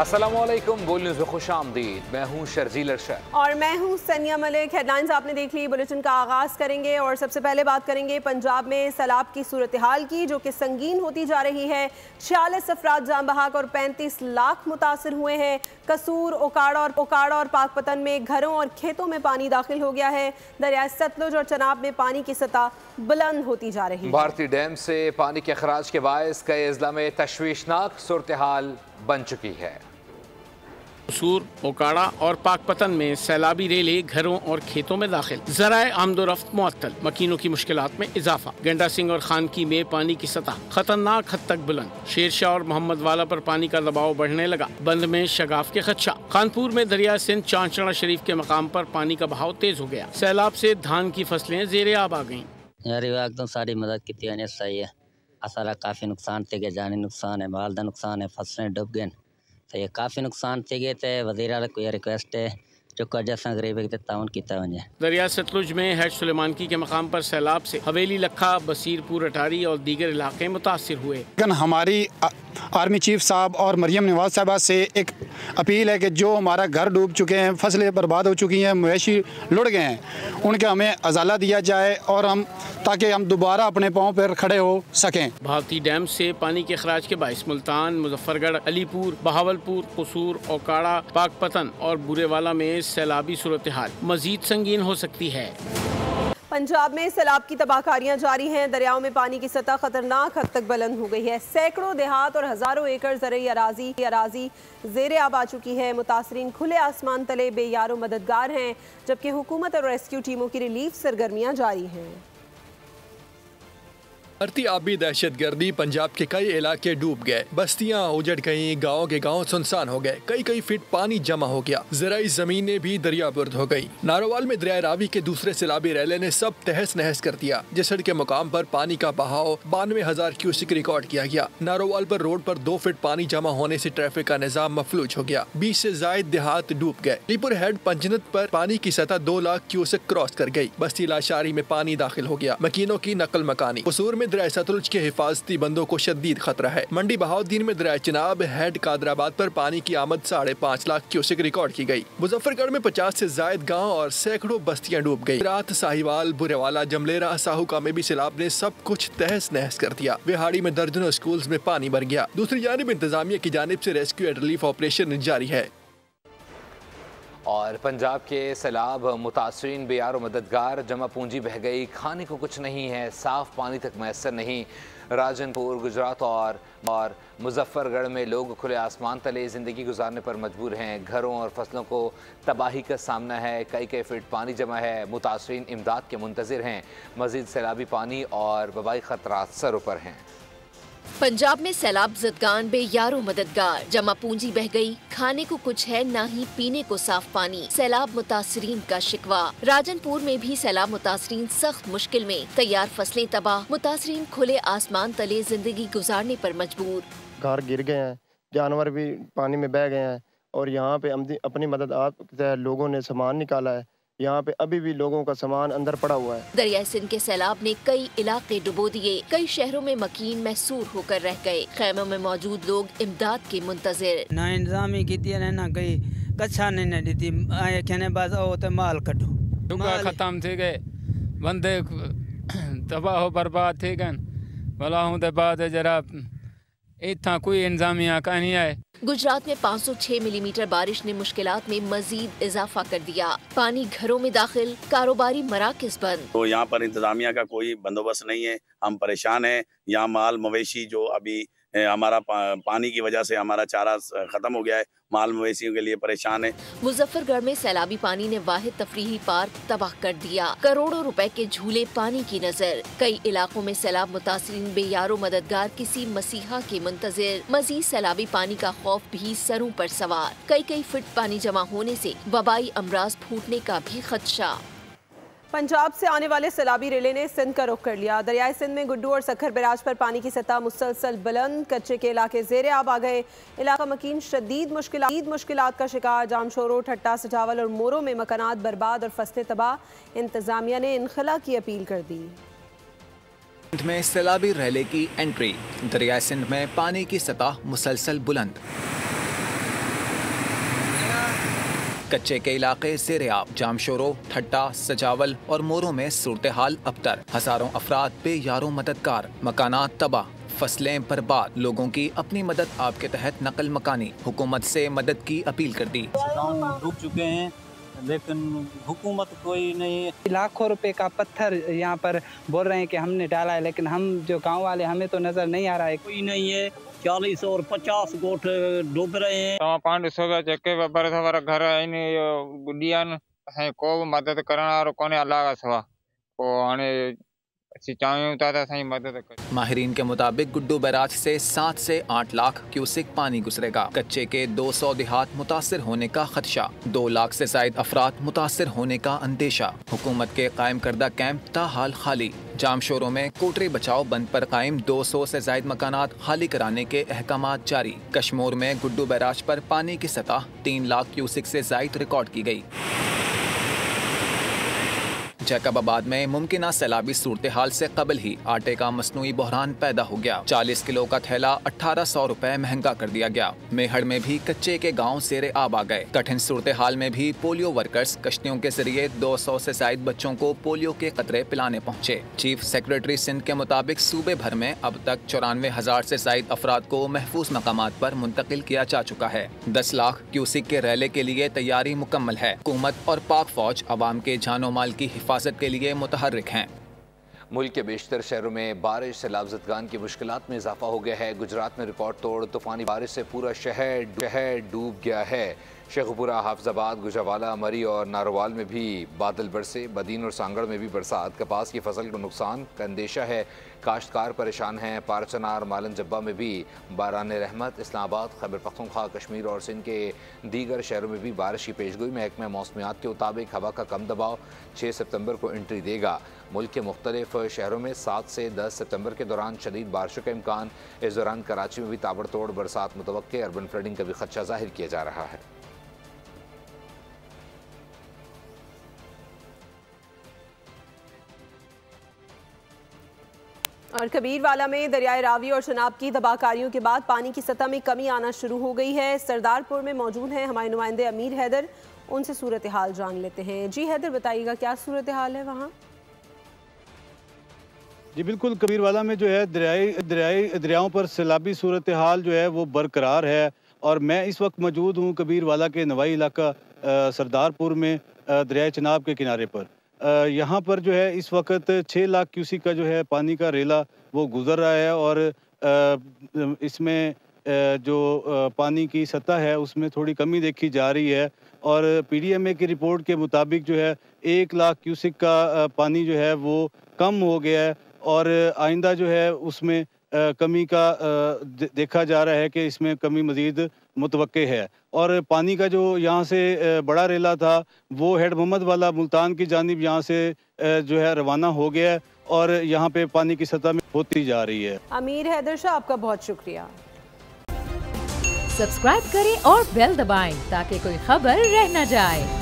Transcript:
अस्सलामुअलैकुम, बोल न्यूज़ में खुशामदीद। मैं हूँ शर्जील अरशद और मैं हूँ सनिया मलिक। हेडलाइंस आपने देख ली। बुलेटिन का आगाज़ करेंगे और सबसे पहले बात करेंगे पंजाब में सैलाब की सूरत हाल की, जो कि संगीन होती जा रही है। 46 अफराद जान बहक और 35 लाख मुतासर हुए हैं। कसूर, ओकाड़ा और पाकपतन में घरों और खेतों में पानी दाखिल हो गया है। दरिया सतलुज और चनाब में पानी की सतह बुलंद होती जा रही है। भारतीय डैम से पानी के अखराज के बायस कई अजला में तशवीशनाक सूरत हाल बन चुकी है। कसूर, ओकाड़ा और पाकपतन में सैलाबी रेले घरों और खेतों में दाखिल। ज़राए आमदोरफ्त मुअत्तल, मकीनों की मुश्किलात में इजाफा। गंडा सिंह और खानकी में पानी की सतह खतरनाक हद तक बुलंद। शेरशाह और मोहम्मद वाला पर पानी का दबाव बढ़ने लगा। बंद में शगाफ के खदशा। कानपुर में दरिया सिंध चांचड़ा शरीफ के मकाम पर पानी का बहाव तेज हो गया। सैलाब से धान की फसलें ज़ेरे आब आ गईं। यार एकदम सारी मदद की सही है। असारा काफ़ी नुकसान थे गए, जानी नुकसान है, माल का नुकसान है, फसलें डूब गए। तो ये काफ़ी नुकसान थे गए। तो वज़ीर आला को रिक्वेस्ट है जो कर्जा गरीब के ताउन किया वजे। दरिया सतलुज में हैज सुलेमानकी के मकाम पर सैलाब से हवेली, लखा, बसीरपुर, अटारी और दीगर इलाके मुतासिर हुए। लेकिन हमारी आर्मी चीफ साहब और मरियम नवाज साहबा से एक अपील है कि जो हमारा घर डूब चुके हैं, फसलें बर्बाद हो चुकी हैं, मवेशी लुढ़ गए हैं, उनके हमें अजाला दिया जाए और ताकि हम दोबारा अपने पाँव पर खड़े हो सकें। भारतीय डैम से पानी के अखराज के बायस मुल्तान, मुजफ्फरगढ़, अलीपुर, बहावलपुर, कसूर, ओकाड़ा, पाकपतन और बुरेवाला में सैलाबी सूरत हाल मजीद संगीन हो सकती है। पंजाब में सैलाब की तबाहकारियां जारी हैं। दरियाओं में पानी की सतह खतरनाक हद तक बुलंद हो गई है। सैकड़ों देहात और हजारों एकड़ ज़रई अराजी ज़ेरे आब आ चुकी है। मुतासरीन खुले आसमान तले बेयारो मददगार हैं, जबकि हुकूमत और रेस्क्यू टीमों की रिलीफ सरगर्मियां जारी हैं। बढ़ती आबी दहशत गर्दी पंजाब के कई इलाके डूब गए। बस्तियां उजड़ गईं, गाँव के गाँव सुनसान हो गए। कई फीट पानी जमा हो गया। ज़राई जमीनें भी दरियाबुर्द हो गई। नारोवाल में दरिया रावी के दूसरे सैलाबी रैले ने सब तहस नहस कर दिया। जसड़ के मुकाम पर पानी का बहाव 92,000 क्यूसिक रिकॉर्ड किया गया। नारोवाल पर रोड पर 2 फीट पानी जमा होने से ट्रैफिक का निजाम मफलूज हो गया। 20 से जायद देहात डूब गए। लीपुर हेड पंजनत पर पानी की सतह 2 लाख क्यूसिक क्रॉस कर गई। बस्ती लाशारी में पानी दाखिल हो गया। मकीनों की नकल मकानी। कसूर में दरिया सतलुज के हिफाजती बंदों को शदीद खतरा है। मंडी बहाउद्दीन में दरिया चिनाब हेड कादराबाद पर पानी की आमद 5.5 लाख क्यूसिक रिकॉर्ड की गई। मुजफ्फरगढ़ में 50 से जायद गांव और सैकड़ों बस्तियां डूब गई। रात साहिवाल, बुरेवाला, जमलेरा, साहुका में भी सैलाब ने सब कुछ तहस नहस कर दिया। विहाड़ी में दर्जनों स्कूल्स में पानी भर गया। दूसरी जानिब इंतजामिया की जानिब से रेस्क्यू एंड रिलीफ ऑपरेशन जारी है। और पंजाब के सैलाब मुतासरीन बेयार और मददगार, जमा पूंजी बह गई, खाने को कुछ नहीं है, साफ पानी तक मैसर नहीं। राजनपुर, गुजरात और मुजफ्फरगढ़ में लोग खुले आसमान तले ज़िंदगी गुजारने पर मजबूर हैं। घरों और फसलों को तबाही का सामना है। कई फीट पानी जमा है। मुतासरीन इमदाद के मुंतज़िर हैं। मज़ीद सैलाबी पानी और वबाई ख़तरात सरों पर हैं। पंजाब में सैलाब ज़दगान बेयारो मददगार, जमा पूंजी बह गई, खाने को कुछ है ना ही पीने को साफ पानी। सैलाब मुतासरीन का शिकवा। राजनपुर में भी सैलाब मुतासरीन सख्त मुश्किल में। तैयार फसलें तबाह। मुतासरीन खुले आसमान तले जिंदगी गुजारने पर मजबूर। घर गिर गए हैं, जानवर भी पानी में बह गए हैं और यहाँ पे अपनी मदद आप लोगों ने सामान निकाला है। यहाँ पे अभी भी लोगों का सामान अंदर पड़ा हुआ है। दरिया सिंध के सैलाब ने कई इलाके डुबो दिए। कई शहरों में मकीन महसूर होकर रह गए। खैमों में मौजूद लोग इमदाद के मुंतजिर। ना इंतजामी की ना कहीं कच्छा नहीं दी आए कहने बाद तो माल कटो खत्म थे गए, बंदे तबाह हो बर्बाद थे गए। भला हूँ तो बाद जरा इतना कोई इंतजामिया का नहीं आए। गुजरात में 506 मिलीमीटर बारिश ने मुश्किलात में मजीद इजाफा कर दिया। पानी घरों में दाखिल, कारोबारी मराकज़ बंद। तो यहाँ पर इंतजामिया का कोई बंदोबस्त नहीं है। हम परेशान हैं। यहाँ माल मवेशी जो अभी हमारा पानी की वजह से हमारा चारा खत्म हो गया है, माल मवेशियों के लिए परेशान है। मुजफ्फरगढ़ में सैलाबी पानी ने वाहिद तफरीही पार्क तबाह कर दिया। करोड़ों रुपए के झूले पानी की नजर। कई इलाकों में सैलाब मुतासरीन बेयारो मददगार किसी मसीहा के मुंतजिर। मजीद सैलाबी पानी का खौफ भी सरों पर सवार। कई फीट पानी जमा होने से वबाई अमराज फूटने का भी खदशा। पंजाब से आने वाले सैलाबी रेले ने सिंध का रुख कर लिया। दरियाए सिंध में गुड्डू और सखर बैराज पर पानी की सतह मुसलसल बुलंद। कच्चे के इलाके ज़ेरे आब आ गए। इलाका मकीन शदीद मुश्किलात का शिकार। जामशोरो, ठट्टा, सजावल और मोरो में मकानात बर्बाद और फसलें तबाह। इंतजामिया ने इनखला की अपील कर दी। सिंध में सैलाबी रेले की एंट्री। दरियाए सिंध में पानी की सतह मुसलसल बुलंद। कच्चे के इलाके ज़ेर-ए-आब, जामशोरो, ठट्टा, सजावल और मोरों में सूरत हाल अबतर। हजारों अफराद बेयारो मददगार, मकानात तबाह, फसलें बर्बाद। लोगों की अपनी मदद आपके तहत नकल मकानी। हुकूमत से मदद की अपील कर दी। डूब चुके हैं लेकिन हुकूमत कोई नहीं। लाखों रुपए का पत्थर यहाँ पर बोल रहे हैं कि हमने डाला है, लेकिन हम जो गांव वाले हमें तो नजर नहीं आ रहा है, कोई नहीं है। 40 और 50 गोठ डूब रहे हैं। 500 चक्के बर घर गुडिया को मदद करना और कोने अल्लाह सवा को आने माहिरीन के मुताबिक गुड्डू बैराज से 7 से 8 लाख क्यूसिक पानी गुजरेगा। कच्चे के 200 देहात मुतासिर होने का खदशा, 2 लाख से जायद अफराद मुतासिर होने का अंदेशा। हुकूमत के कायम करदा कैंप ताहाल खाली। जामशोरों में कोटरे बचाओ बंद पर कायम 200 से जायद मकानात खाली कराने के अहकामात जारी। कश्मीर में गुड्डू बैराज पर पानी की सतह 3 लाख क्यूसिक से जायद रिकॉर्ड की गई। जैकबाबाद में मुमकिन सैलाबी सूरत हाल से कबल ही आटे का मसनूई बहरान पैदा हो गया। 40 किलो का थैला 1800 रुपए महंगा कर दिया गया। मेहड़ में भी कच्चे के गांव ज़ेर-ए-आब आ गए। कठिन सूरत हाल में भी पोलियो वर्कर्स कश्तियों के जरिए 200 से जायद बच्चों को पोलियो के कतरे पिलाने पहुंचे। चीफ सेक्रेटरी सिंध के मुताबिक सूबे भर में अब तक 94,000 से जायद अफराद को महफूज मकामात पर मुंतकिल किया जा चुका है। 10 लाख क्यूसिक के रैले के लिए तैयारी मुकम्मल है। हुकूमत और पाक फौज अवाम के जानो माल की हिफाजत के लिए मुतहर्रिक हैं। मुल्क के बेशतर शहरों में बारिश से लाभजदगान की मुश्किलात में इजाफा हो गया है। गुजरात में रिकॉर्ड तोड़ तूफानी बारिश से पूरा शहर डूब गया है। शेखपुरा, हाफजाबाद, गुजरावाला, मरी और नारोवाल में भी बादल बरसे। बदीन और सांगड़ में भी बरसात। कपास की फसल को नुकसान का अंदेशा है। काश्तकार परेशान हैं। पारचनार, मालन जब्बा में भी बारान रहमत। इस्लामाबाद, खैबर पख्तूनख्वा, कश्मीर और सिंध के दीगर शहरों में भी बारिश की पेशगोई। महकमा मौसमियात के मुताबिक हवा का कम दबाव 6 सितंबर को एंट्री देगा। मुल्क के मुख्तलिफ शहरों में 7 से 10 सितंबर के दौरान शदीद बारिशों का इम्कान। इस दौरान कराची में भी ताबड़तोड़ बरसात मुतवक्के। अर्बन फ्लडिंग का भी खदशा जाहिर किया जा रहा है। और कबीरवाला में दरियाए रावी और शनाब की दबाकारियों के बाद पानी की सतह में कमी आना शुरू हो गई है। सरदारपुर में मौजूद हैं हमारे नुमाइंदे अमीर हैदर, उनसे सूरत हाल जान लेते हैं। जी हैदर, बताइएगा क्या सूरत हाल है वहाँ? जी बिल्कुल, कबीरवाला में जो है दरियाओं पर सैलाबी सूरत हाल जो है वो बरकरार है। और मैं इस वक्त मौजूद हूँ कबीरवाला के नवाई इलाका सरदारपुर में दरियाए चनाब के किनारे पर। यहाँ पर जो है इस वक्त 6 लाख क्यूसिक का जो है पानी का रेला वो गुजर रहा है। और इसमें जो पानी की सतह है उसमें थोड़ी कमी देखी जा रही है। और PDMA की रिपोर्ट के मुताबिक जो है 1 लाख क्यूसिक का पानी जो है वो कम हो गया है। और आइंदा जो है उसमें कमी का देखा जा रहा है कि इसमें कमी मज़ीद मुतवक्के है। और पानी का जो यहाँ से बड़ा रेला था वो हेड मोहम्मद वाला मुल्तान की जानिब यहाँ से जो है रवाना हो गया है। और यहाँ पे पानी की सतह में होती जा रही है। अमीर हैदर शाह, आपका बहुत शुक्रिया। सब्सक्राइब करें और बेल दबाएं ताकि कोई खबर रह न जाए।